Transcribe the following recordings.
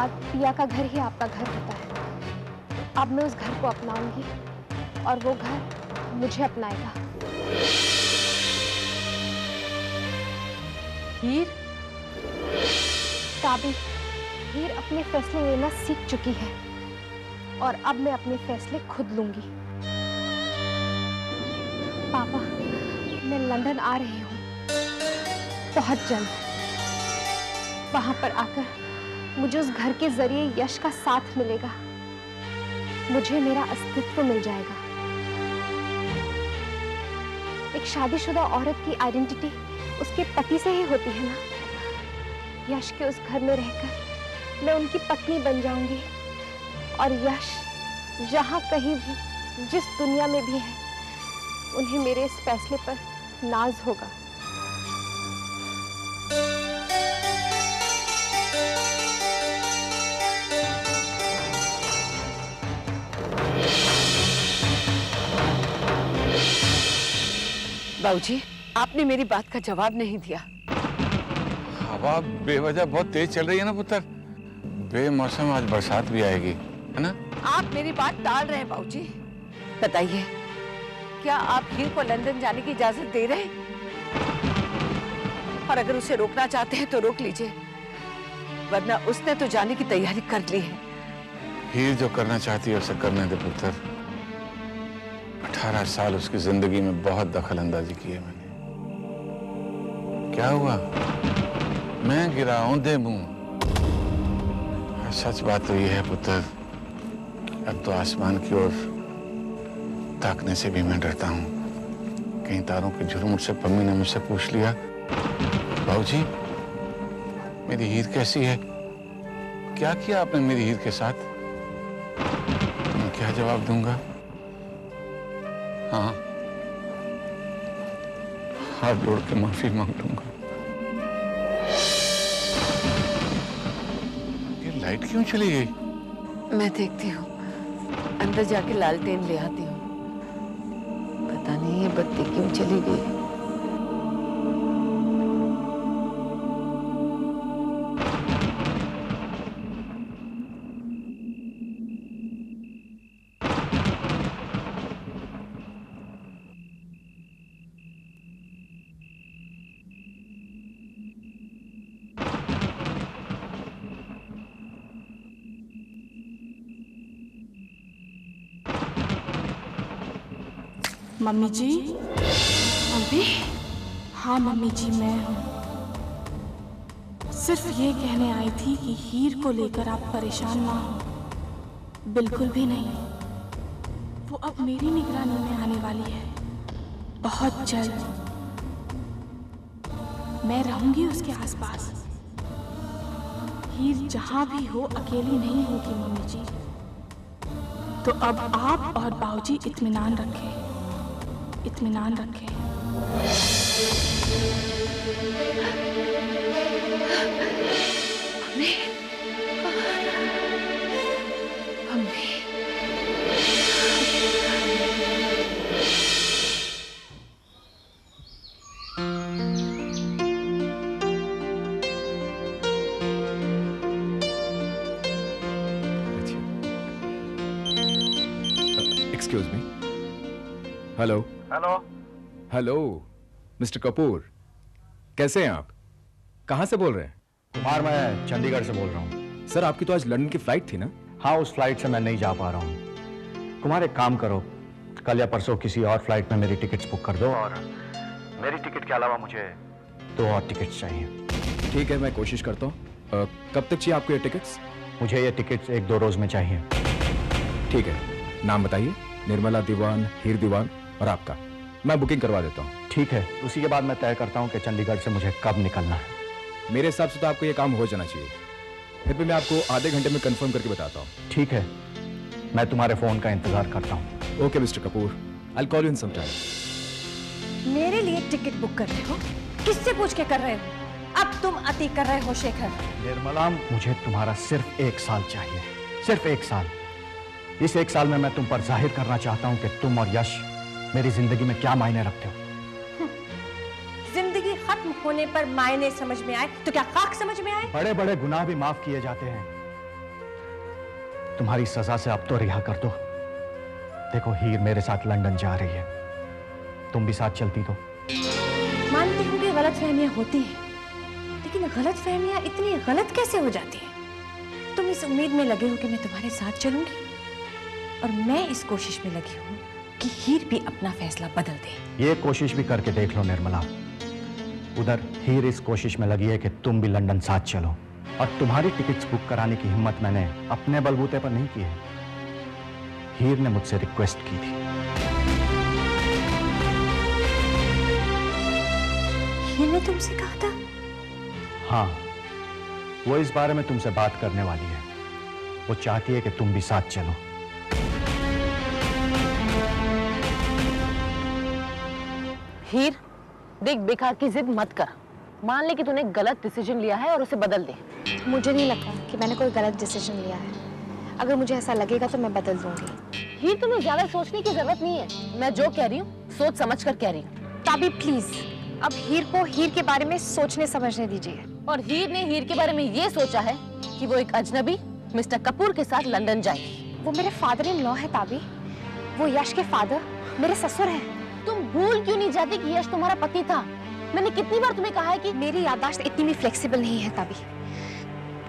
बाद पिया का घर ही आपका घर होता है। अब मैं उस घर को अपनाऊंगी और वो घर मुझे अपनाएगा। हीर? ताबी, हीर अपने फैसले लेना सीख चुकी है और अब मैं अपने फैसले खुद लूंगी। पापा, मैं लंदन आ रही हूँ बहुत जल्द। वहां पर आकर मुझे उस घर के जरिए यश का साथ मिलेगा, मुझे मेरा अस्तित्व मिल जाएगा। एक शादीशुदा औरत की आइडेंटिटी उसके पति से ही होती है ना। यश के उस घर में रहकर मैं उनकी पत्नी बन जाऊंगी और यश जहां कहीं भी जिस दुनिया में भी है उन्हें मेरे इस फैसले पर नाज होगा। बाबूजी, आपने मेरी बात का जवाब नहीं दिया। हवा बेवजह बहुत तेज चल रही है ना पुत्र। बेमौसम आज बरसात भी आएगी, है ना? आप मेरी बात टाल रहे हैं बाबूजी। बताइए, क्या आप हीर को लंदन जाने की इजाजत दे रहे हैं? और अगर उसे रोकना चाहते हैं तो रोक लीजिए, वरना उसने तो जाने की तैयारी कर ली है। हीर जो करना चाहती है उसे करने दे पुत्र। 18 साल उसकी जिंदगी में बहुत दखल अंदाजी की है मैंने। क्या हुआ? मैं गिरा हूं दे मुंह। सच बात तो ये है पुत्र, अब तो आसमान की ओर ताकने से भी मैं डरता हूं। कहीं तारों के झुरमुट से पम्मी ने मुझसे पूछ लिया, बाबूजी मेरी हीर कैसी है? क्या किया आपने मेरी हीर के साथ? मैं क्या जवाब दूंगा? हाँ, हाथ जोड़ के माफी मांग लूंगा। ये लाइट क्यों चली गई? मैं देखती हूँ, अंदर जाके लालटेन ले आती हूँ। पता नहीं ये बत्ती क्यों चली गई। मम्मी जी। मम्मी? हाँ मम्मी जी, मैं हूँ। सिर्फ ये कहने आई थी कि हीर को लेकर आप परेशान ना हो। बिल्कुल भी नहीं, वो अब मेरी निगरानी में आने वाली है बहुत जल्द। मैं रहूंगी उसके आसपास। हीर जहां भी हो अकेली नहीं होगी मम्मी जी। तो अब आप और बाबूजी इत्मीनान रखें, इत्मीनान रखें। Mummy, mummy, excuse me. Hello hello. Hello mister Kapoor, कैसे हैं आप? कहां से बोल रहे हैं? कुमार, मैं चंडीगढ़ से बोल रहा हूँ। सर, आपकी तो आज लंदन की फ्लाइट थी ना? हाँ, उस फ्लाइट से मैं नहीं जा पा रहा हूँ। कुमार, एक काम करो, कल या परसों किसी और फ्लाइट में मेरी टिकट्स बुक कर दो, और मेरी टिकट के अलावा मुझे 2 और टिकट्स चाहिए। ठीक है, मैं कोशिश करता हूँ। कब तक चाहिए आपको ये टिकट्स? मुझे ये टिकट्स 1-2 रोज में चाहिए। ठीक है, नाम बताइए। निर्मला दीवान, हीर दीवान और आपका। मैं बुकिंग करवा देता हूँ। ठीक है, उसी के बाद मैं तय करता हूँ कि चंडीगढ़ से मुझे कब निकलना है। मेरे हिसाब से तो आपको ये काम हो जाना चाहिए। फिर भी मैं आपको आधे घंटे में कंफर्म करके बताता हूँ। ठीक है, मैं तुम्हारे फोन का इंतजार करता हूँ। Okay mister Kapoor, I will call you in some time. मेरे लिए टिकट बुक कर रहे हो? किससे पूछ के कर रहे हो? अब तुम अति कर रहे हो शेखर। निर्मला, मुझे तुम्हारा सिर्फ 1 साल चाहिए, सिर्फ 1 साल। इस 1 साल में मैं तुम पर जाहिर करना चाहता हूँ कि तुम और यश मेरी जिंदगी में क्या मायने रखते हो। जिंदगी खत्म होने पर मायने समझ में आए तो क्या खाक समझ में आए? बड़े बड़े गुनाह भी माफ किए जाते हैं, तुम्हारी सजा से अब तो रिहा कर दो। देखो हीर मेरे साथ लंदन जा रही है, तुम भी साथ चलती तो। मानती हूँ कि गलतफहमियां होती हैं, लेकिन गलतफहमियां इतनी गलत कैसे हो जाती हैं? तुम इस उम्मीद में लगे हो कि मैं तुम्हारे साथ चलूंगी, और मैं इस कोशिश में लगी हूँ कि हीर भी अपना फैसला बदल दे। ये कोशिश भी करके देख लो निर्मला। उधर हीर इस कोशिश में लगी है कि तुम भी लंदन साथ चलो, और तुम्हारी टिकट्स बुक कराने की हिम्मत मैंने अपने बलबूते पर नहीं की है, हीर ने मुझसे रिक्वेस्ट की थी। हीर ने तुमसे कहा था? हाँ, वो इस बारे में तुमसे बात करने वाली है। वो चाहती है कि तुम भी साथ चलो। हीर, देख बेकार की जिद मत कर। मान ले कि तूने गलत डिसीजन लिया है और उसे बदल दे। मुझे नहीं लगता कि मैंने कोई गलत डिसीजन लिया है। अगर मुझे ऐसा लगेगा तो मैं बदल दूंगी। हीर, तुम्हें ज्यादा सोचने की जरूरत नहीं है। मैं जो कह रही हूँ सोच समझ कर कह रही हूँ। ताबी प्लीज, अब हीर को हीर के बारे में सोचने समझने दीजिए। और हीर ने हीर के बारे में ये सोचा है कि वो एक अजनबी मिस्टर कपूर के साथ लंदन जाएगी। वो मेरे फादर इन लॉ है ताबी, वो यश के फादर मेरे ससुर हैं। तुम भूल क्यों नहीं जाती कि यश तुम्हारा पति था? मैंने कितनी बार तुम्हें कहा है कि मेरी याददाश्त इतनी भी फ्लेक्सिबल नहीं है ताबी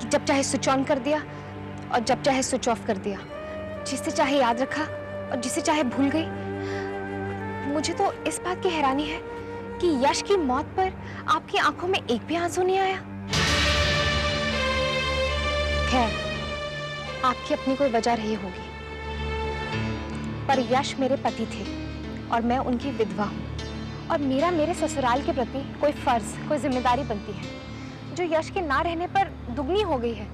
कि जब चाहे स्विच ऑन कर दिया और जब चाहे स्विच ऑफ कर दिया, जिसे चाहे याद रखा और जिसे चाहे भूल गई। मुझे तो इस बात की हैरानी है कि यश की मौत पर आपकी आंखों में एक भी आंसू नहीं आया। खैर, आपकी अपनी कोई वजह रही होगी, पर यश मेरे पति थे और मैं उनकी विधवा हूँ, और मेरा मेरे ससुराल के प्रति कोई फर्ज, कोई जिम्मेदारी बनती है जो यश के ना रहने पर दुगनी हो गई है,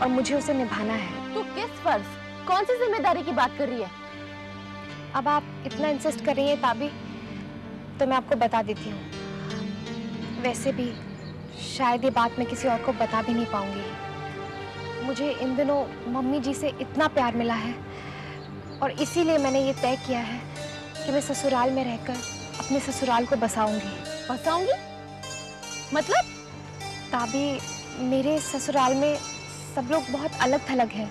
और मुझे उसे निभाना है। तू किस फर्ज, कौन सी जिम्मेदारी की बात कर रही है? अब आप इतना इंसिस्ट कर रही हैं ताबी, तो मैं आपको बता देती हूँ। वैसे भी शायद ये बात मैं किसी और को बता भी नहीं पाऊंगी। मुझे इन दिनों मम्मी जी से इतना प्यार मिला है, और इसीलिए मैंने ये तय किया है कि मैं ससुराल में रहकर अपने ससुराल को बसाऊंगी। बसाऊंगी? मतलब? ताबी, मेरे ससुराल में सब लोग बहुत अलग थलग हैं,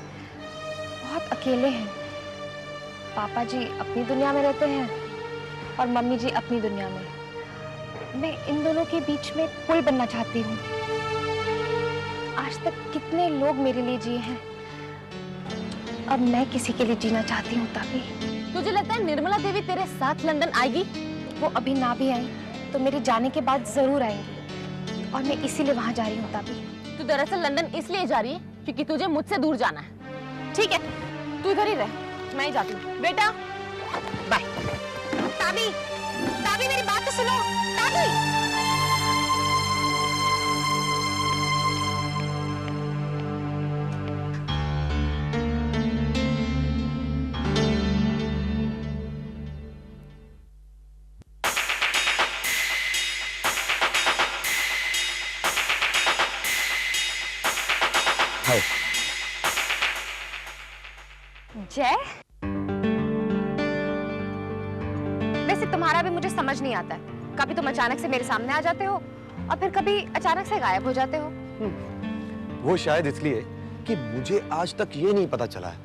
बहुत अकेले हैं। पापा जी अपनी दुनिया में रहते हैं और मम्मी जी अपनी दुनिया में। मैं इन दोनों के बीच में पुल बनना चाहती हूँ। आज तक कितने लोग मेरे लिए जिए हैं, अब मैं किसी के लिए जीना चाहती हूँ ताबी। तुझे लगता है निर्मला देवी तेरे साथ लंदन आएगी? वो अभी ना भी आई तो मेरे जाने के बाद जरूर आएंगी, और मैं इसीलिए वहां जा रही हूँ ताबी। तू दरअसल लंदन इसलिए जा रही है क्योंकि तुझे मुझसे दूर जाना है। ठीक है, तू इधर ही रह, मैं ही जाती हूँ। बेटा बाय। ताबी, ताबी मेरी बात तो सुनो। ताबी, जय, वैसे तुम्हारा भी मुझे समझ नहीं आता है। कभी तुम अचानक से मेरे सामने आ जाते हो और फिर कभी अचानक से गायब हो जाते हो। वो शायद इसलिए कि मुझे आज तक ये नहीं पता चला है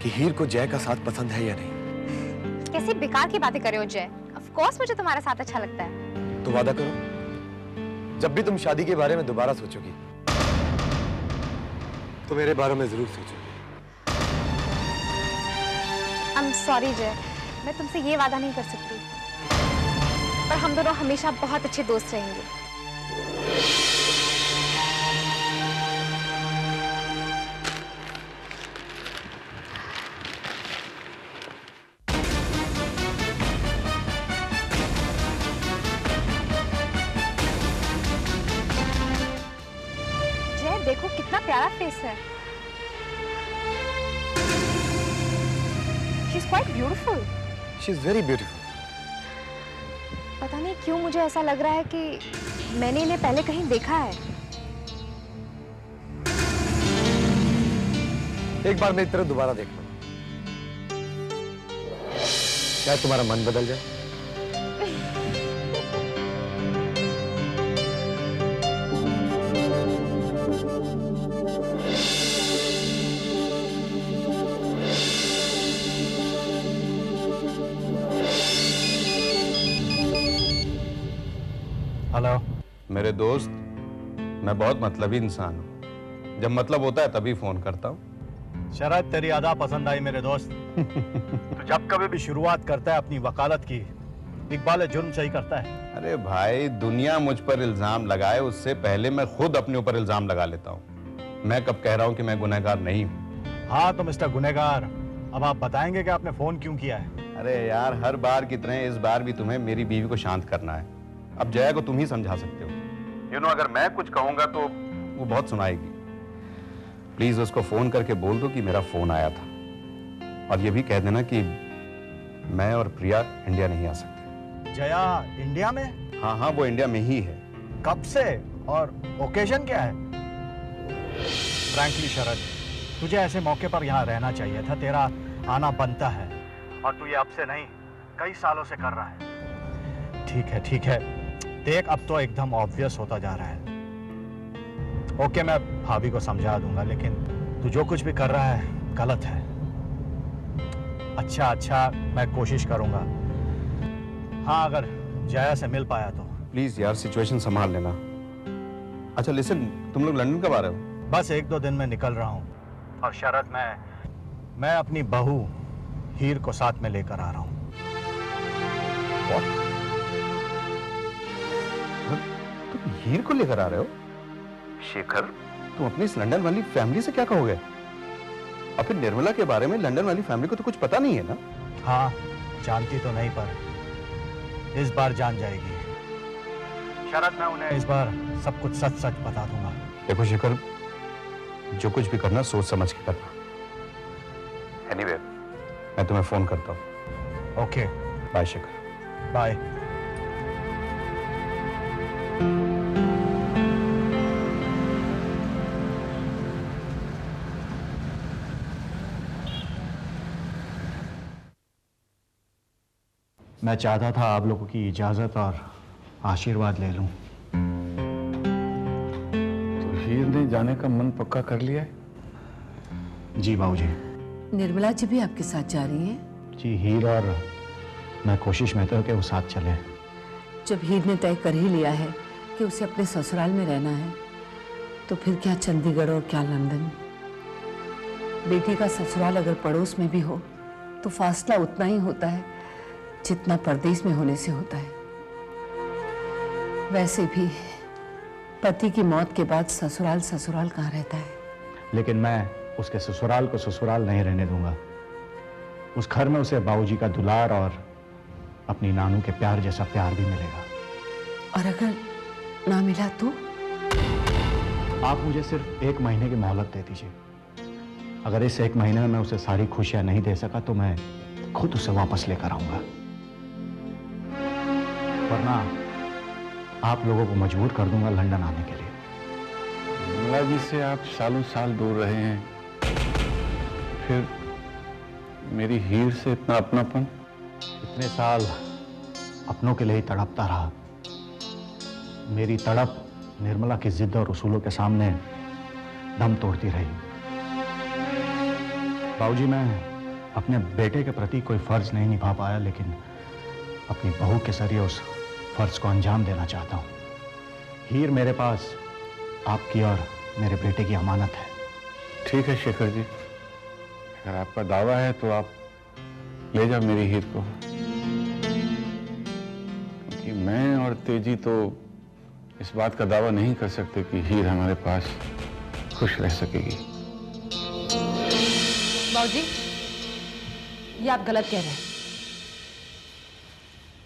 कि हीर को जय का साथ पसंद है या नहीं। कैसी बेकार की बातें कर रहे हो जय। ऑफ कोर्स मुझे तुम्हारा साथ अच्छा लगता है। तो वादा करो, जब भी तुम शादी के बारे में दोबारा सोचोगी तो मेरे बारे में जरूर सोचोगी। I'm sorry जय, मैं तुमसे ये वादा नहीं कर सकती, पर हम दोनों हमेशा बहुत अच्छे दोस्त रहेंगे। जय देखो कितना प्यारा फेस है। She's quite beautiful. She is very beautiful. पता नहीं क्यों मुझे ऐसा लग रहा है कि मैंने इन्हें पहले कहीं देखा है। एक बार मेरी तरफ दोबारा देख लो, शायद तुम्हारा मन बदल जाए। हेलो। मेरे दोस्त, मैं बहुत मतलबी इंसान हूँ। जब मतलब होता है तभी फोन करता हूँ। शरद, तेरी अदा पसंद आई मेरे दोस्त। तो जब कभी भी शुरुआत करता है अपनी वकालत की, इकबाल जुर्म सही करता है। अरे भाई, दुनिया मुझ पर इल्जाम लगाए उससे पहले मैं खुद अपने ऊपर इल्जाम लगा लेता हूँ। मैं कब कह रहा हूँ कि मैं गुनहगार नहीं हूँ। हाँ तो मिस्टर गुनहगार, अब आप बताएंगे कि आपने फोन क्यों किया है? अरे यार, हर बार की तरह इस बार भी तुम्हें मेरी बीवी को शांत करना है। अब जया को तुम ही समझा सकते हो। अगर मैं कुछ कहूंगा तो वो बहुत सुनाएगी। प्लीज उसको फोन करके बोल दो कि मेरा फोन आया था, और ये भी कह देना कि मैं और प्रिया इंडिया नहीं आ सकते। जया इंडिया में? हाँ हाँ, वो इंडिया में ही है। कब से और ओकेजन क्या है? फ्रैंकली शरद, तुझे ऐसे मौके पर यहाँ रहना चाहिए था। तेरा आना बनता है, और तू ये अब से नहीं कई सालों से कर रहा है। ठीक है, देख अब तो एकदम ऑब्वियस होता जा रहा है। ओके, मैं भाभी को समझा दूंगा, लेकिन तू जो कुछ भी कर रहा है गलत है। अच्छा, मैं कोशिश करूंगा। हाँ, अगर जया से मिल पाया तो। प्लीज यार, सिचुएशन संभाल लेना। अच्छा लिसन, तुम लोग लंदन कब आ रहे हो? बस 1-2 दिन में निकल रहा हूँ। और शरद, मैं अपनी बहू हीर को साथ में लेकर आ रहा हूँ। तुम हीर को लेकर आ रहे हो? शेखर, तुम अपनी इस लंदन वाली फैमिली से क्या कहोगे? और फिर निर्मला के बारे में लंदन वाली फैमिली को तो कुछ पता नहीं है ना? हाँ, जानती तो नहीं, पर इस बार जान जाएगी। शरद, मैं उन्हें इस बार सब कुछ सच बता दूंगा। देखो शेखर, जो कुछ भी करना सोच समझ के करना। एनीवे, मैं तुम्हें फोन करता हूँ। Okay, bye Shekhar. बाय। मैं चाहता था आप लोगों की इजाजत और आशीर्वाद ले लूं। तो हीर ने जाने का मन पक्का कर लिया है? जी बाबूजी। निर्मला जी भी आपके साथ जा रही हैं? जी, हीर और मैं कोशिश में था कि वो साथ चले। जब हीर ने तय कर ही लिया है कि उसे अपने ससुराल में रहना है, तो फिर क्या चंडीगढ़ और क्या लंदन। बेटी का ससुराल अगर पड़ोस में भी हो तो फासला उतना ही होता है जितना परदेश में होने से होता है। वैसे भी पति की मौत के बाद ससुराल कहाँ रहता है। लेकिन मैं उसके ससुराल को ससुराल नहीं रहने दूंगा। उस घर में उसे बाबूजी का दुलार और अपनी नानू के प्यार जैसा प्यार भी मिलेगा। और अगर ना मिला तो? आप मुझे सिर्फ 1 महीने की मोहलत दे दीजिए। अगर इस 1 महीने में मैं उसे सारी खुशियां नहीं दे सका तो मैं खुद उसे वापस लेकर आऊंगा, वरना आप लोगों को मजबूर कर दूंगा लंदन आने के लिए। निर्मला जी से आप सालों साल दूर रहे हैं, फिर मेरी हीर से इतना अपनापन? इतने साल अपनों के लिए ही तड़पता रहा। मेरी तड़प निर्मला की जिद और उसूलों के सामने दम तोड़ती रही। बाबूजी, मैं अपने बेटे के प्रति कोई फर्ज नहीं निभा पाया, लेकिन अपनी बहू के जरिए उस फर्ज को अंजाम देना चाहता हूँ। हीर मेरे पास आपकी और मेरे बेटे की अमानत है। ठीक है शेखर जी, अगर आपका दावा है तो आप ले जाओ मेरी हीर को, क्योंकि मैं और तेजी तो इस बात का दावा नहीं कर सकते कि हीर हमारे पास खुश रह सकेगी। बाबूजी, ये आप गलत कह रहे हैं।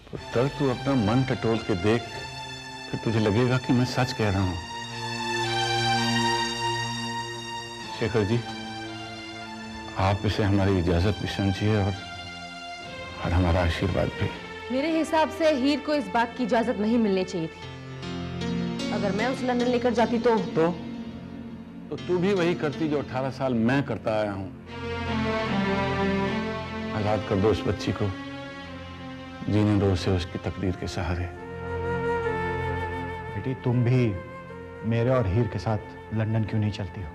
पुत्र, तू अपना मन टटोल के देख, फिर तुझे लगेगा कि मैं सच कह रहा हूं। शेखर जी, आप इसे हमारी इजाजत भी समझिए और हमारा आशीर्वाद भी। मेरे हिसाब से हीर को इस बात की इजाजत नहीं मिलनी चाहिए थी। अगर मैं उस लंदन लेकर जाती तो तू भी वही करती जो 18 साल मैं करता आया हूं। आजाद कर दो उस बच्ची को, जीने दो उसे उसकी तकदीर के सहारे। बेटी, तुम भी मेरे और हीर के साथ लंदन क्यों नहीं चलती हो?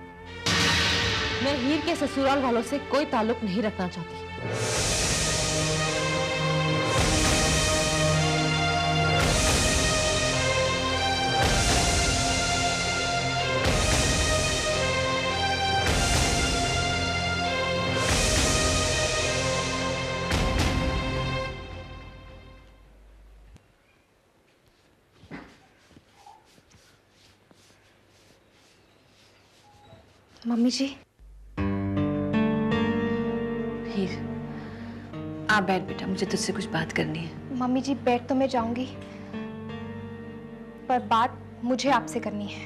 मैं हीर के ससुराल वालों से कोई ताल्लुक नहीं रखना चाहती। मम्मी जी। हीर, आप बैठ बेटा, मुझे तुझसे कुछ बात करनी है। मम्मी जी बैठ तो मैं जाऊंगी, पर बात मुझे आपसे करनी है।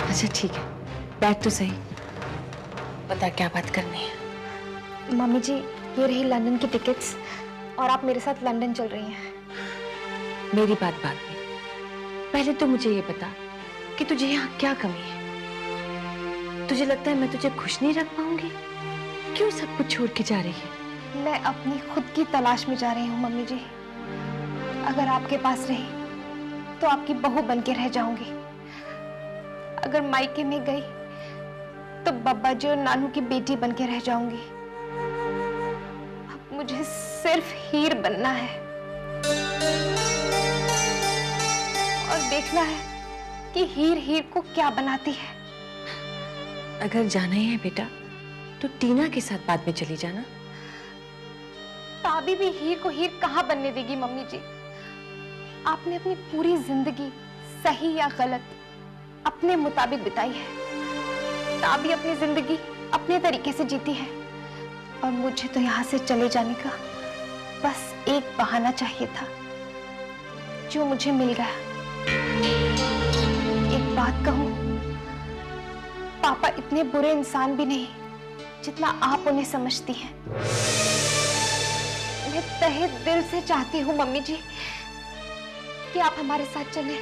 अच्छा ठीक है, बैठ तो सही, बता क्या बात करनी है। मम्मी जी, ये रही लंदन की टिकट्स और आप मेरे साथ लंदन चल रही हैं। मेरी बात बाद में, पहले तो मुझे ये बता कि तुझे यहाँ क्या कमी है। तुझे लगता है मैं तुझे खुश नहीं रख पाऊंगी? क्यों सब कुछ छोड़ के जा रही है? मैं अपनी खुद की तलाश में जा रही हूँ मम्मी जी। अगर आपके पास रही तो आपकी बहू बन के रह जाऊंगी। अगर मायके में गई तो बब्बा जी और नानू की बेटी बन के रह जाऊंगी। अब मुझे सिर्फ हीर बनना है और देखना है कि हीर हीर को क्या बनाती है। अगर जाना ही है बेटा तो टीना के साथ बाद में चली जाना। ताबी भी हीर को हीर कहाँ बनने देगी मम्मी जी। आपने अपनी पूरी जिंदगी सही या गलत अपने मुताबिक बिताई है। ताबी अपनी जिंदगी अपने तरीके से जीती है और मुझे तो यहाँ से चले जाने का बस एक बहाना चाहिए था, जो मुझे मिल गया। एक बात कहूं, पापा इतने बुरे इंसान भी नहीं जितना आप उन्हें समझती हैं। मैं तहे दिल से चाहती हूँ मम्मी जी कि आप हमारे साथ चलें।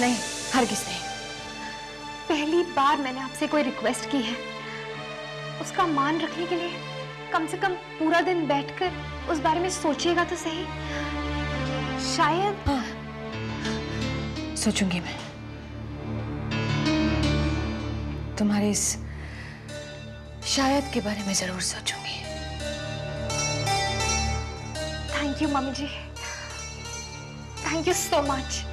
नहीं, हरगिज नहीं। पहली बार मैंने आपसे कोई रिक्वेस्ट की है, उसका मान रखने के लिए कम से कम पूरा दिन बैठकर उस बारे में सोचिएगा तो सही। शायद सोचूंगी मैं। तुम्हारे इस शायद के बारे में जरूर सोचूंगी। Thank you mummy ji, thank you so much.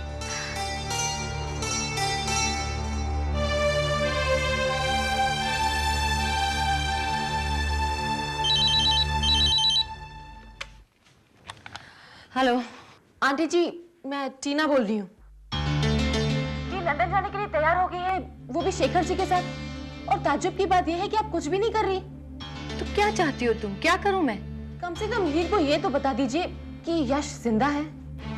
Hello aunty ji, मैं टीना बोल रही हूँ। जी लंदन जाने के लिए तैयार हो गई है, वो भी शेखर जी के साथ। और ताज्जुब की बात यह है कि आप कुछ भी नहीं कर रही। तो क्या चाहती हो तुम? क्या करूं मैं? कम से कम हीर को ये तो बता दीजिए कि यश जिंदा है।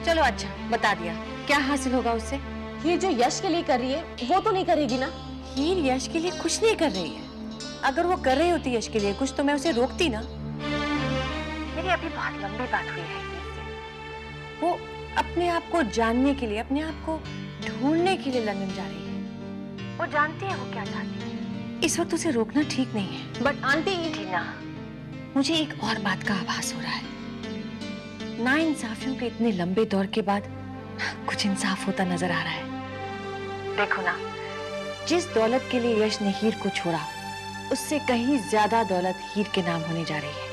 चलो अच्छा, बता दिया। क्या हासिल होगा उससे? हीर जो यश के लिए कर रही है वो तो नहीं करेगी ना? हीर यश के लिए कुछ नहीं कर रही है। अगर वो कर रही होती यश के लिए कुछ तो मैं उसे रोकती ना। मेरी अभी बहुत लंबी बात हुई है हीर से। वो अपने आप को जानने के लिए, अपने आप को ढूंढने के लिए लंदन जा रही है। वो जानती है वो क्या चाहती है। इस वक्त उसे रोकना ठीक नहीं है। बट आंटी टीना, मुझे एक और बात का आभास हो रहा है। नाइंसाफियों के इतने लंबे दौर के बाद कुछ इंसाफ होता नजर आ रहा है। देखो ना, जिस दौलत के लिए यश ने हीर को छोड़ा, उससे कहीं ज्यादा दौलत हीर के नाम होने जा रही है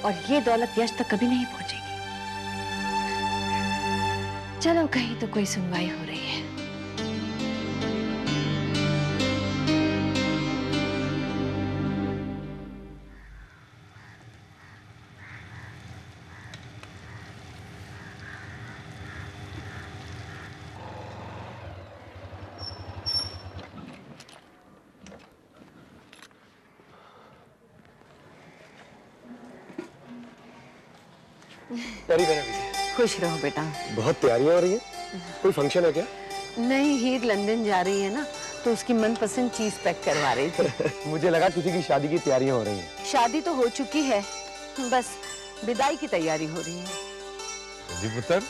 और ये दौलत यश तक कभी नहीं पहुंचेगी। चलो, कहीं तो कोई सुनवाई हो रही है। खुश रहो बेटा। बहुत तैयारियां हो रही हैं। कोई फंक्शन है क्या? नहीं, हीर लंदन जा रही है ना, तो उसकी मनपसंद चीज पैक करवा रही थी। मुझे लगा किसी की शादी की तैयारियां हो रही हैं। शादी तो हो चुकी है, बस विदाई की तैयारी हो रही है। जी पुत्र,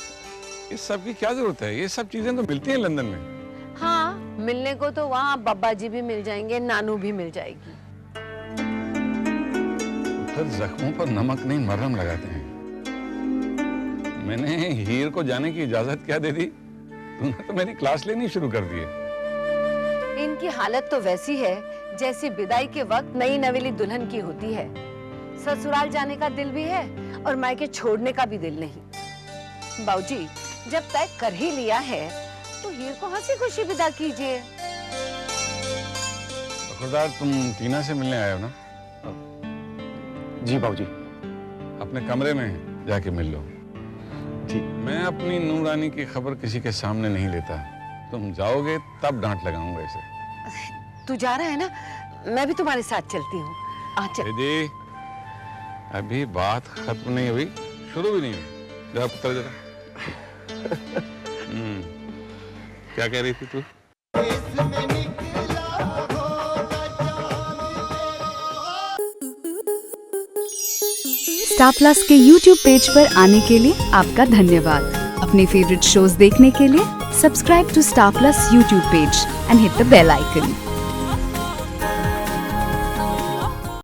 इस सब की क्या जरूरत है? ये सब चीजें तो मिलती हैं लंदन में। हाँ, मिलने को तो वहाँ बब्बा जी भी मिल जाएंगे, नानू भी मिल जाएगी। फिर जख्मों पर नमक नहीं मरहम लगाते हैं। मैंने हीर को जाने की इजाजत क्या दे दी? तूने तो मेरी क्लास लेनी शुरू कर दी है। इनकी हालत तो वैसी है जैसे विदाई के वक्त नई नवेली दुल्हन की होती है। ससुराल जाने का दिल भी है और मायके छोड़ने का भी दिल नहीं। बाबूजी, जब तय कर ही लिया है तो हीर को हंसी खुशी विदा कीजिए। खुदार, तुम टीना से मिलने आए हो ना? जी बाबूजी। अपने कमरे में जाके मिल लो। ठीक। मैं अपनी नूरानी की खबर किसी के सामने नहीं लेता। तुम जाओगे तब डांट लगाऊंगा इसे। तू जा रहा है ना, मैं भी तुम्हारे साथ चलती हूँ। दीदी, अभी बात खत्म नहीं हुई, शुरू भी नहीं हुई। जरा उतर जरा। क्या कह रही थी तू? स्टार प्लस के YouTube पेज पर आने के लिए आपका धन्यवाद। अपने फेवरेट शोज देखने के लिए subscribe to Star Plus YouTube page and hit the bell icon.